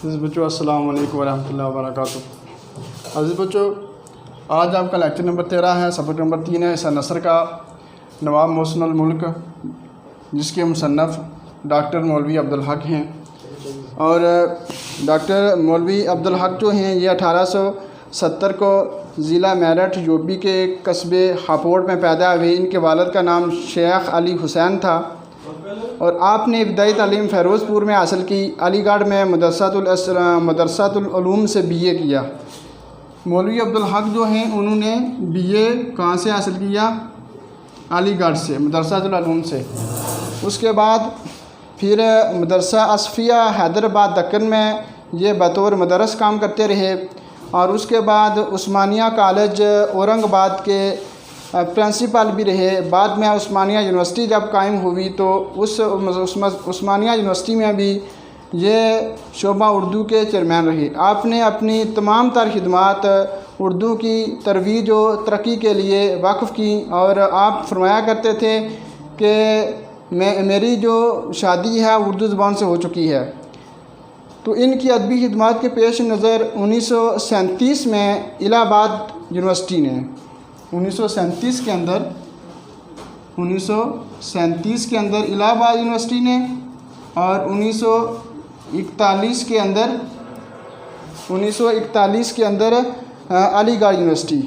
عزیز بچوں السلام علیکم ورحمۃ اللہ وبرکاتہ۔ عزیز بچوں، آج آپ کا لیکچر نمبر 13 ہے، سبق نمبر 3 ہے حصہ نثر کا، نواب محسن الملک، جس کے مصنف ڈاکٹر مولوی عبدالحق ہیں۔ اور ڈاکٹر مولوی عبدالحق جو ہیں یہ 1870 کو ضلع میرٹھ یو پی کے قصبے ہاپوڑ میں پیدا ہوئے۔ ان کے والد کا نام شیخ علی حسین تھا اور آپ نے ابتدائی تعلیم فیروز پور میں حاصل کی۔ علی گڑھ میں مدرسۃ العلوم سے BA کیا۔ مولوی عبدالحق جو ہیں انہوں نے BA کہاں سے حاصل کیا؟ علی گڑھ سے، مدرسۃ العلوم سے۔ اس کے بعد پھر مدرسہ اصفیہ حیدرآباد دکن میں یہ بطور مدرس کام کرتے رہے، اور اس کے بعد عثمانیہ کالج اورنگ آباد کے پرنسپل بھی رہے۔ بعد میں عثمانیہ یونیورسٹی جب قائم ہوئی تو اس عثمانیہ یونیورسٹی میں بھی یہ شعبہ اردو کے چیئرمین رہے۔ آپ نے اپنی تمام تر خدمات اردو کی ترویج و ترقی کے لیے وقف کی، اور آپ فرمایا کرتے تھے کہ میری جو شادی ہے اردو زبان سے ہو چکی ہے۔ تو ان کی ادبی خدمات کے پیش نظر 1937 میں الہ آباد یونیورسٹی نے 1937 کے اندر الہ آباد یونیورسٹی نے، اور 1941 کے اندر علی گڑھ یونیورسٹی،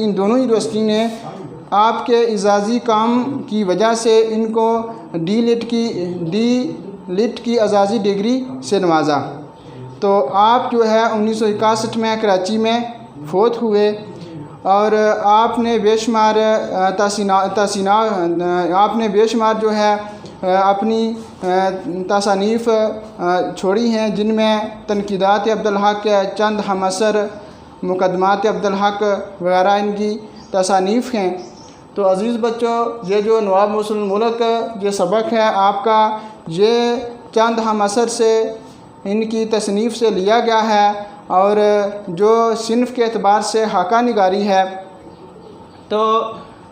ان دونوں یونیورسٹی نے آپ کے اعزازی کام کی وجہ سے ان کو ڈی لٹ کی اعزازی ڈگری سے نوازا۔ تو آپ جو ہے 1961 میں کراچی میں فوت ہوئے، اور آپ نے بے شمار جو ہے اپنی تصانیف چھوڑی ہیں، جن میں تنقیدات عبدالحق، چند ہم اثر، مقدمات عبدالحق وغیرہ ان کی تصانیف ہیں۔ تو عزیز بچوں، یہ جو نواب محسن الملک یہ سبق ہے آپ کا، یہ چند ہم اثر سے ان کی تصنیف سے لیا گیا ہے، اور جو صنف کے اعتبار سے حاکہ نگاری ہے۔ تو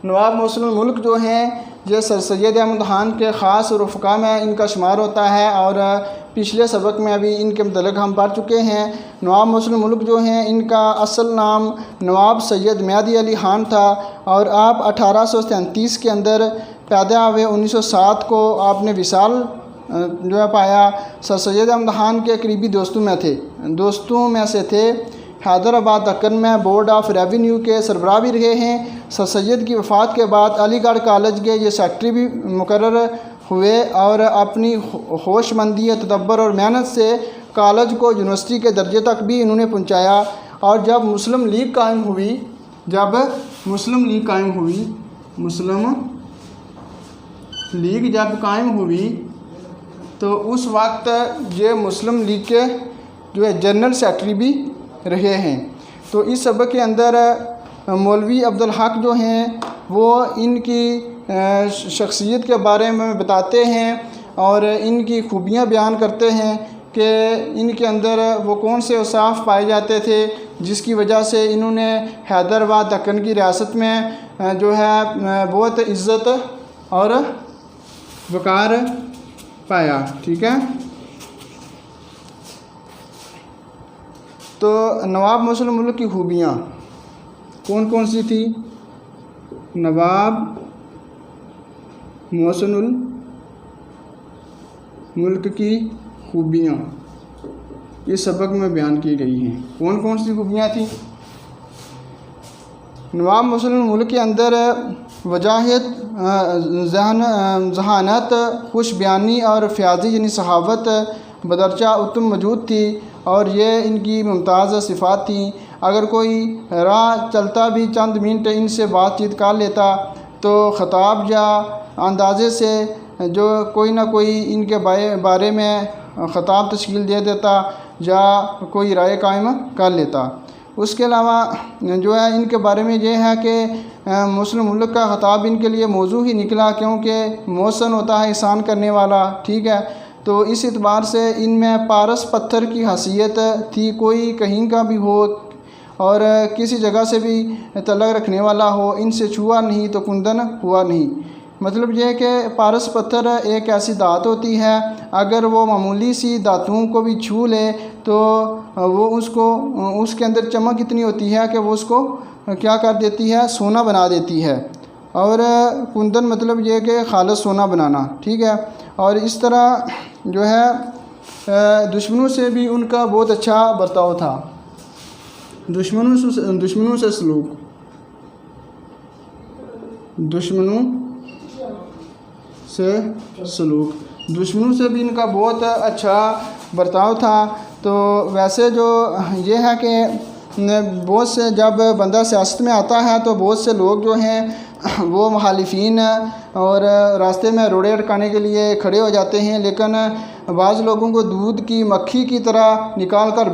نواب محسن الملک جو ہیں یہ سر سید احمد خان کے خاص رفقا میں ان کا شمار ہوتا ہے، اور پچھلے سبق میں ابھی ان کے متعلق ہم پڑھ چکے ہیں۔ نواب محسن الملک جو ہیں ان کا اصل نام نواب سید مہدی علی خان تھا، اور آپ 1833 کے اندر پیدا ہوئے۔ 1907 کو آپ نے وصال جو ہے پایا۔ سر سید احمد خان کے قریبی دوستوں میں سے تھے۔ حیدرآباد دکن میں بورڈ آف ریونیو کے سربراہ بھی رہے ہیں۔ سر سید کی وفات کے بعد علی گڑھ کالج کے یہ سیکٹری بھی مقرر ہوئے، اور اپنی ہوش مندی، تدبر اور محنت سے کالج کو یونیورسٹی کے درجے تک بھی انہوں نے پہنچایا۔ اور جب مسلم لیگ قائم ہوئی تو اس وقت یہ مسلم لیگ کے جو ہے جنرل سیکرٹری بھی رہے ہیں۔ تو اس سبق کے اندر مولوی عبدالحق جو ہیں وہ ان کی شخصیت کے بارے میں بتاتے ہیں، اور ان کی خوبیاں بیان کرتے ہیں کہ ان کے اندر وہ کون سے اوصاف پائے جاتے تھے جس کی وجہ سے انہوں نے حیدرآباد دکن کی ریاست میں جو ہے بہت عزت اور وقار پایا۔ ٹھیک ہے، تو نواب محسن الملک کی خوبیاں کون کون سی تھی؟ نواب محسن الملک کی خوبیاں اس سبق میں بیان کی گئی ہیں۔ کون کون سی خوبیاں تھیں؟ نواب محسن الملک کے اندر وجاہت، ذہانت، خوش بیانی اور فیاضی یعنی سخاوت بدرجہ اتم موجود تھی، اور یہ ان کی ممتاز صفات تھیں۔ اگر کوئی راہ چلتا بھی چند منٹ ان سے بات چیت کر لیتا تو خطاب یا اندازے سے جو کوئی نہ کوئی ان کے بارے میں خطاب تشکیل دے دیتا یا کوئی رائے قائم کر لیتا۔ اس کے علاوہ جو ہے ان کے بارے میں یہ ہے کہ مسلم ملک کا خطاب ان کے لیے موضوع ہی نکلا، کیونکہ محسن ہوتا ہے احسان کرنے والا۔ ٹھیک ہے، تو اس اعتبار سے ان میں پارس پتھر کی حیثیت تھی، کوئی کہیں کا بھی ہو اور کسی جگہ سے بھی تعلق رکھنے والا ہو، ان سے چھوا نہیں تو کندن ہوا نہیں۔ مطلب یہ کہ پارس پتھر ایک ایسی دھات ہوتی ہے، اگر وہ معمولی سی دھاتوں کو بھی چھو لے تو وہ اس کے اندر چمک اتنی ہوتی ہے کہ وہ اس کو کیا کر دیتی ہے، سونا بنا دیتی ہے۔ اور کندن مطلب یہ کہ خالص سونا بنانا، ٹھیک ہے۔ اور اس طرح جو ہے دشمنوں سے بھی ان کا بہت اچھا برتاؤ تھا، دشمنوں سے سلوک، دشمنوں سے بھی ان کا بہت اچھا برتاؤ تھا۔ تو ویسے جو یہ ہے کہ بہت سے جب بندہ سیاست میں آتا ہے تو بہت سے لوگ جو ہیں وہ مخالفین اور راستے میں روڑے اٹکانے کے لیے کھڑے ہو جاتے ہیں، لیکن بعض لوگوں کو دودھ کی مکھی کی طرح نکال کر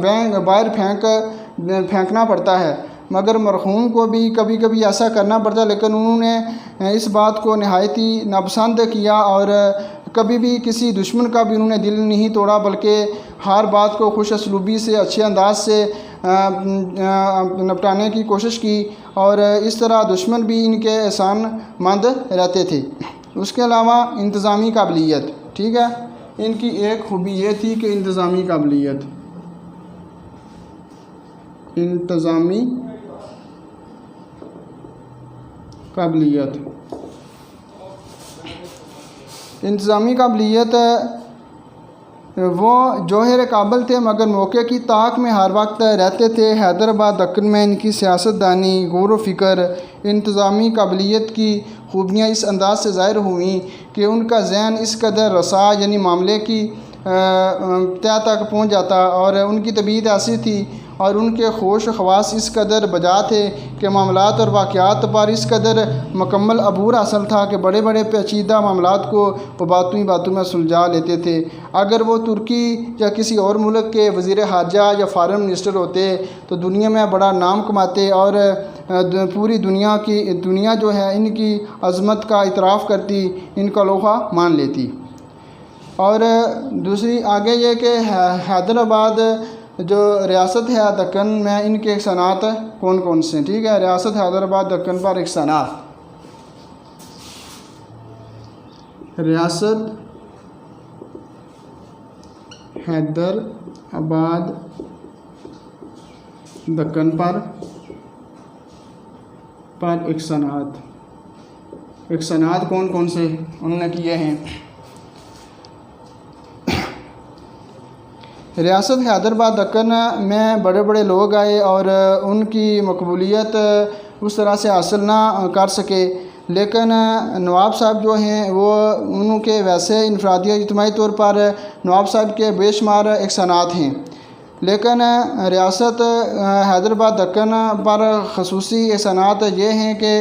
باہر پھینکنا پڑتا ہے، مگر مرحوم کو بھی کبھی کبھی ایسا کرنا پڑتا، لیکن انہوں نے اس بات کو نہایت ہی ناپسند کیا اور کبھی بھی کسی دشمن کا بھی انہوں نے دل نہیں توڑا، بلکہ ہر بات کو خوش اسلوبی سے اچھے انداز سے نپٹانے کی کوشش کی، اور اس طرح دشمن بھی ان کے احسان مند رہتے تھے۔ اس کے علاوہ انتظامی قابلیت، ٹھیک ہے، ان کی ایک خوبی یہ تھی کہ انتظامی قابلیت، انتظامی قابلیت وہ جوہر کابل تھے، مگر موقع کی طاق میں ہر وقت رہتے تھے۔ حیدرآباد دکن میں ان کی سیاست دانی، غور و فکر، انتظامی قابلیت کی خوبیاں اس انداز سے ظاہر ہوئیں کہ ان کا ذہن اس قدر رسا، یعنی معاملے کی تہ تک پہنچ جاتا، اور ان کی طبیعت ایسی تھی اور ان کے ہوش و خواص اس قدر بجا تھے کہ معاملات اور واقعات پر اس قدر مکمل عبور حاصل تھا کہ بڑے بڑے پیچیدہ معاملات کو وہ باتوں ہی باتوں میں سلجھا لیتے تھے۔ اگر وہ ترکی یا کسی اور ملک کے وزیر خارجہ یا فارن منسٹر ہوتے تو دنیا میں بڑا نام کماتے، اور پوری دنیا جو ہے ان کی عظمت کا اعتراف کرتی، ان کا لوہا مان لیتی۔ اور دوسری آگے یہ کہ حیدرآباد جو ریاست ہے دکن میں ان کے احسانات کون کون سے ہیں، ٹھیک ہے۔ ریاست حیدرآباد دکن پر احسانات، ریاست حیدرآباد دکن پر احسانات کون کون سے انہوں نے کیے ہیں۔ ریاست حیدرآباد دکن میں بڑے بڑے لوگ آئے اور ان کی مقبولیت اس طرح سے حاصل نہ کر سکے، لیکن نواب صاحب جو ہیں وہ ان کے ویسے انفرادی اجتماعی طور پر نواب صاحب کے بے شمار احسانات ہیں، لیکن ریاست حیدرآباد دکن پر خصوصی احسانات یہ ہیں کہ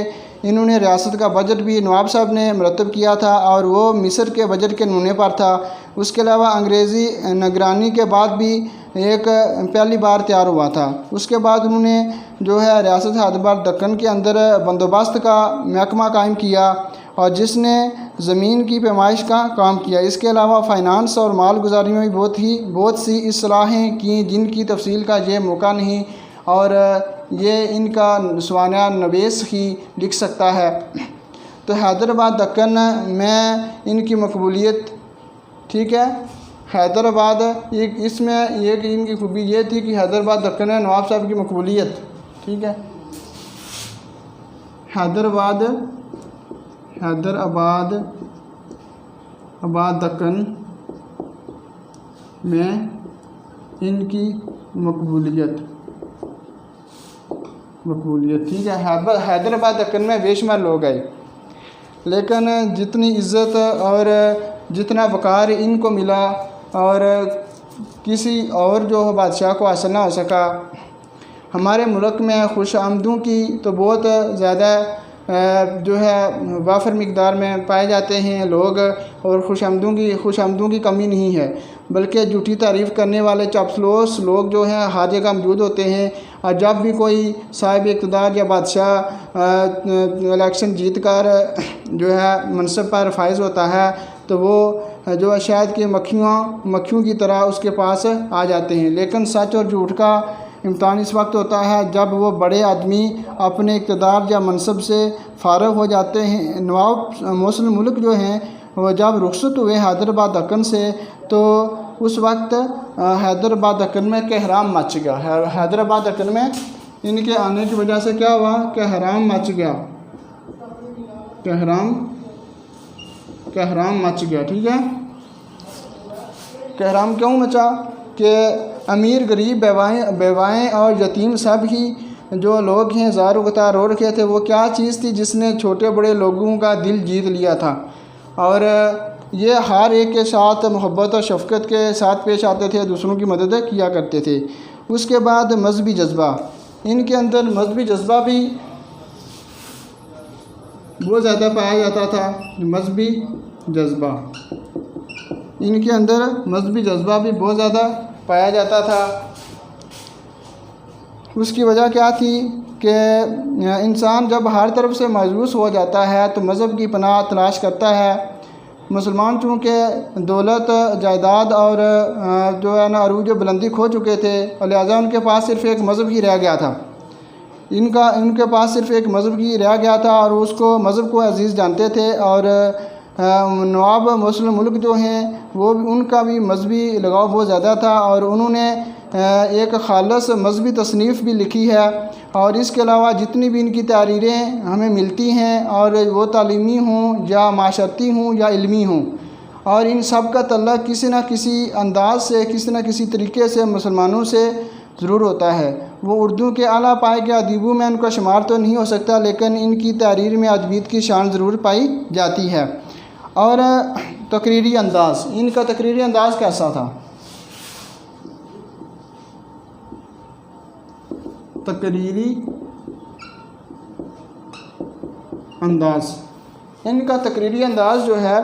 انہوں نے ریاست کا بجٹ بھی نواب صاحب نے مرتب کیا تھا، اور وہ مصر کے بجٹ کے نمونے پر تھا۔ اس کے علاوہ انگریزی نگرانی کے بعد بھی ایک پہلی بار تیار ہوا تھا۔ اس کے بعد انہوں نے جو ہے ریاست حیدرآباد دکن کے اندر بندوبست کا محکمہ قائم کیا، اور جس نے زمین کی پیمائش کا کام کیا۔ اس کے علاوہ فائنانس اور مال گزاری میں بھی بہت سی اصلاحیں کیں، جن کی تفصیل کا یہ موقع نہیں، اور یہ ان کا سوانح نویس ہی لکھ سکتا ہے۔ تو حیدرآباد دکن میں ان کی مقبولیت، ٹھیک ہے، حیدرآباد اس میں ایک ان کی خوبی یہ تھی کہ حیدرآباد دکن میں نواب صاحب کی مقبولیت، ٹھیک ہے، حیدرآباد دکن میں ان کی مقبولیت، ٹھیک ہے۔ حیدرآباد دکن میں بے شمار لوگ آئے، لیکن جتنی عزت اور جتنا وقار ان کو ملا اور کسی اور جو بادشاہ کو حاصل نہ ہو سکا۔ ہمارے ملک میں خوش آمدوں کی تو بہت زیادہ جو ہے وافر مقدار میں پائے جاتے ہیں لوگ، اور خوش آمدوں کی کمی نہیں ہے، بلکہ جھوٹی تعریف کرنے والے چاپلوس لوگ جو ہیں ہر جگہ موجود ہوتے ہیں، اور جب بھی کوئی صاحب اقتدار یا بادشاہ الیکشن جیت کر جو ہے منصب پر فائز ہوتا ہے تو وہ جو شاید کہ مکھیوں کی طرح اس کے پاس آ جاتے ہیں، لیکن سچ اور جھوٹ کا امتحان اس وقت ہوتا ہے جب وہ بڑے آدمی اپنے اقتدار یا منصب سے فارغ ہو جاتے ہیں۔ نواب محسن الملک جو ہیں وہ جب رخصت ہوئے حیدرآباد دکن سے تو اس وقت حیدرآباد دکن میں کہرام مچ گیا۔ حیدرآباد دکن میں ان کے آنے کی وجہ سے کیا ہوا؟ کہرام مچ گیا، کہرام مچ گیا، ٹھیک ہے۔ کہرام کیوں مچا؟ کہ امیر غریب بیوائیں اور یتیم سب ہی جو لوگ ہیں زار و غطار رو رکھے تھے۔ وہ کیا چیز تھی جس نے چھوٹے بڑے لوگوں کا دل جیت لیا تھا، اور یہ ہر ایک کے ساتھ محبت اور شفقت کے ساتھ پیش آتے تھے، دوسروں کی مدد کیا کرتے تھے۔ اس کے بعد مذہبی جذبہ، ان کے اندر مذہبی جذبہ بھی بہت زیادہ پایا جاتا تھا۔ مذہبی جذبہ، ان کے اندر مذہبی جذبہ بھی بہت زیادہ پایا جاتا تھا۔ اس کی وجہ کیا تھی کہ انسان جب ہر طرف سے مایوس ہو جاتا ہے تو مذہب کی پناہ تلاش کرتا ہے۔ مسلمان چونکہ دولت جائیداد اور جو ہے نا عروج و بلندی کھو چکے تھے، لہٰذا ان کے پاس صرف ایک مذہب ہی رہ گیا تھا۔ ان کے پاس صرف ایک مذہب ہی رہ گیا تھا اور اس کو مذہب کو عزیز جانتے تھے۔ اور نواب محسن الملک جو ہیں وہ ان کا بھی مذہبی لگاؤ بہت زیادہ تھا، اور انہوں نے ایک خالص مذہبی تصنیف بھی لکھی ہے۔ اور اس کے علاوہ جتنی بھی ان کی تحریریں ہمیں ملتی ہیں، اور وہ تعلیمی ہوں یا معاشرتی ہوں یا علمی ہوں، اور ان سب کا تعلق کسی نہ کسی انداز سے، کسی نہ کسی طریقے سے مسلمانوں سے ضرور ہوتا ہے۔ وہ اردو کے اعلیٰ پائے کے ادیبوں میں ان کا شمار تو نہیں ہو سکتا، لیکن ان کی تحریر میں ادبیت کی شان ضرور پائی جاتی ہے۔ اور تقریری انداز، ان کا تقریری انداز کیسا تھا؟ تقریری انداز، ان کا تقریری انداز جو ہے،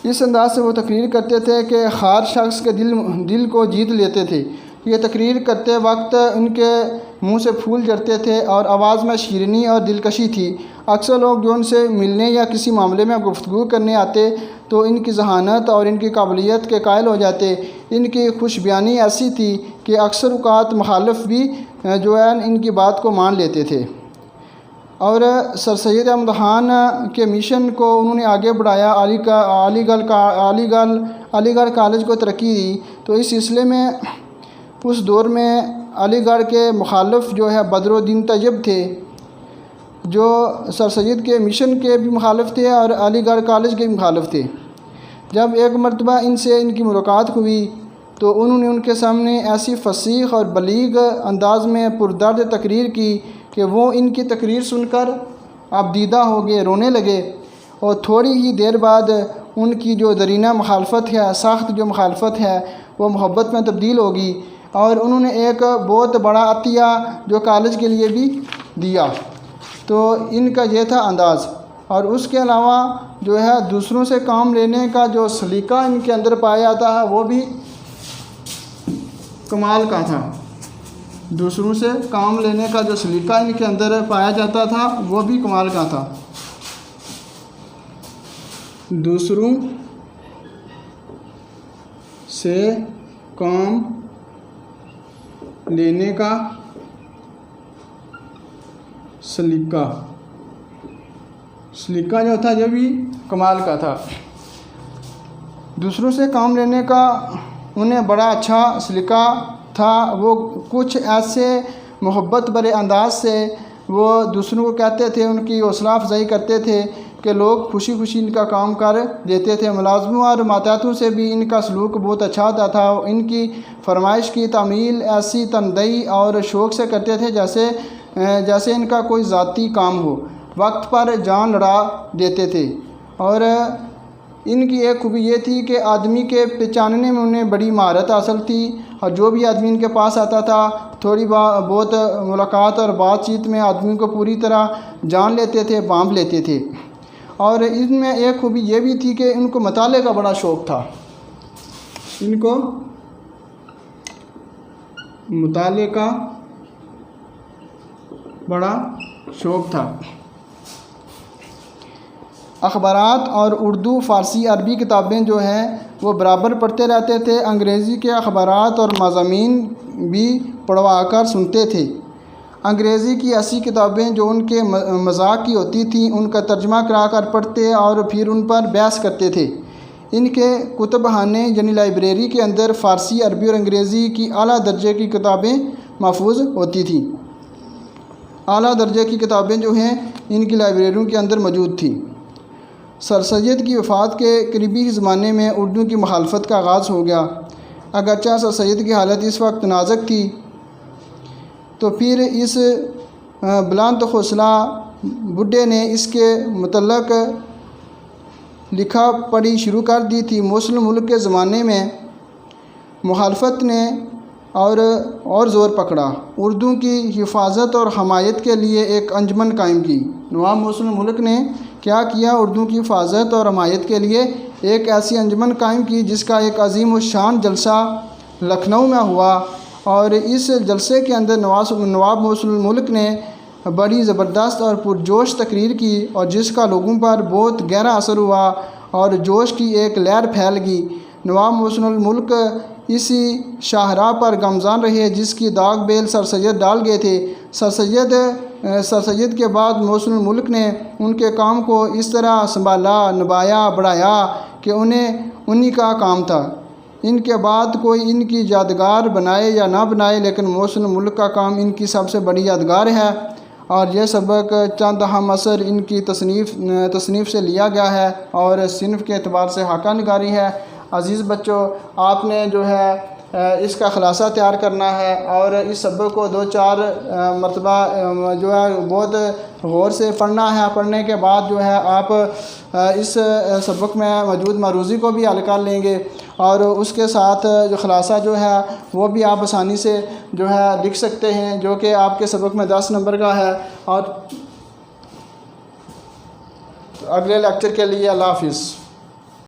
اس انداز سے وہ تقریر کرتے تھے کہ ہر شخص کے دل کو جیت لیتے تھے۔ یہ تقریر کرتے وقت ان کے منہ سے پھول جھڑتے تھے اور آواز میں شیرینی اور دلکشی تھی۔ اکثر لوگ جو ان سے ملنے یا کسی معاملے میں گفتگو کرنے آتے تو ان کی ذہانت اور ان کی قابلیت کے قائل ہو جاتے۔ ان کی خوش بیانی ایسی تھی کہ اکثر اوقات مخالف بھی جو ہے ان کی بات کو مان لیتے تھے۔ اور سر سید احمد خان کے مشن کو انہوں نے آگے بڑھایا، علی گڑھ کالج کو ترقی دی۔ تو اس سلسلے میں اس دور میں علی گڑھ کے مخالف جو ہے بدر الدین طیب تھے، جو سر سید کے مشن کے بھی مخالف تھے اور علی گڑھ کالج کے بھی مخالف تھے۔ جب ایک مرتبہ ان سے ان کی ملاقات ہوئی تو انہوں نے ان کے سامنے ایسی فصیح اور بلیغ انداز میں پردرد تقریر کی کہ وہ ان کی تقریر سن کر اب دیدہ ہو گئے، رونے لگے، اور تھوڑی ہی دیر بعد ان کی جو درینہ مخالفت ہے، سخت جو مخالفت ہے، وہ محبت میں تبدیل ہوگی، اور انہوں نے ایک بہت بڑا عطیہ جو کالج کے لیے بھی دیا۔ تو ان کا یہ تھا انداز۔ اور اس کے علاوہ جو ہے دوسروں سے کام لینے کا جو سلیقہ ان کے اندر پایا جاتا ہے وہ بھی کمال کا تھا۔ دوسروں سے کام لینے کا جو سلیقہ ان کے اندر پایا جاتا تھا وہ بھی کمال کا تھا۔ دوسروں سے کام لینے کا سلیقہ جو تھا یہ بھی کمال کا تھا۔ دوسروں سے کام لینے کا انہیں بڑا اچھا سلیقہ تھا۔ وہ کچھ ایسے محبت بھرے انداز سے وہ دوسروں کو کہتے تھے، ان کی حوصلہ افزائی کرتے تھے کہ لوگ خوشی خوشی ان کا کام کر دیتے تھے۔ ملازموں اور ماتحتوں سے بھی ان کا سلوک بہت اچھا ہوتا تھا۔ ان کی فرمائش کی تعمیل ایسی تندئی اور شوق سے کرتے تھے جیسے ان کا کوئی ذاتی کام ہو۔ وقت پر جان لڑا دیتے تھے۔ اور ان کی ایک خوبی یہ تھی کہ آدمی کے پہچاننے میں انہیں بڑی مہارت حاصل تھی، اور جو بھی آدمی ان کے پاس آتا تھا تھوڑی بہت ملاقات اور بات چیت میں آدمی کو پوری طرح جان لیتے تھے، بانپ لیتے تھے۔ اور ان میں ایک خوبی یہ بھی تھی کہ ان کو مطالعے کا بڑا شوق تھا۔ ان کو مطالعے کا بڑا شوق تھا۔ اخبارات اور اردو، فارسی، عربی کتابیں جو ہیں وہ برابر پڑھتے رہتے تھے۔ انگریزی کے اخبارات اور مضامین بھی پڑھوا کر سنتے تھے۔ انگریزی کی ایسی کتابیں جو ان کے مذاق کی ہوتی تھیں ان کا ترجمہ کرا کر پڑھتے اور پھر ان پر بحث کرتے تھے۔ ان کے کتب خانے یعنی لائبریری کے اندر فارسی، عربی اور انگریزی کی اعلیٰ درجے کی کتابیں محفوظ ہوتی تھیں۔ اعلیٰ درجے کی کتابیں جو ہیں ان کی لائبریریوں کے اندر موجود تھیں۔ سر سید کی وفات کے قریبی زمانے میں اردو کی مخالفت کا آغاز ہو گیا۔ اگرچہ سر سید کی حالت اس وقت نازک تھی تو پھر اس بلند حوصلہ بڈھے نے اس کے متعلق لکھا پڑھی شروع کر دی تھی۔ مسلم ملک کے زمانے میں مخالفت نے اور زور پکڑا۔ اردو کی حفاظت اور حمایت کے لیے ایک انجمن قائم کی۔ نواب مسلم ملک نے کیا کیا؟ اردو کی حفاظت اور حمایت کے لیے ایک ایسی انجمن قائم کی جس کا ایک عظیم الشان جلسہ لکھنؤ میں ہوا، اور اس جلسے کے اندر نواب مسلم ملک نے بڑی زبردست اور پرجوش تقریر کی اور جس کا لوگوں پر بہت گہرا اثر ہوا اور جوش کی ایک لہر پھیل گئی۔ نواب مسلم ملک اسی شاہراہ پر گامزن رہے جس کی داغ بیل سر سید ڈال گئے تھے۔ سر سید کے بعد مسلم ملک نے ان کے کام کو اس طرح سنبھالا، نبھایا، بڑھایا کہ انہی کا کام تھا۔ ان کے بعد کوئی ان کی یادگار بنائے یا نہ بنائے، لیکن مسلم ملک کا کام ان کی سب سے بڑی یادگار ہے، اور یہ سبق چند اہم اثر ان کی تصنیف سے لیا گیا ہے اور صنف کے اعتبار سے حقہ نگاری ہے۔ عزیز بچوں، آپ نے جو ہے اس کا خلاصہ تیار کرنا ہے اور اس سبق کو 2-4 مرتبہ جو ہے بہت غور سے پڑھنا ہے۔ پڑھنے کے بعد جو ہے آپ اس سبق میں موجود معروضی کو بھی حل کر لیں گے اور اس کے ساتھ جو خلاصہ جو ہے وہ بھی آپ آسانی سے جو ہے لکھ سکتے ہیں، جو کہ آپ کے سبق میں 10 نمبر کا ہے۔ اور اگلے لیکچر کے لیے اللہ حافظ۔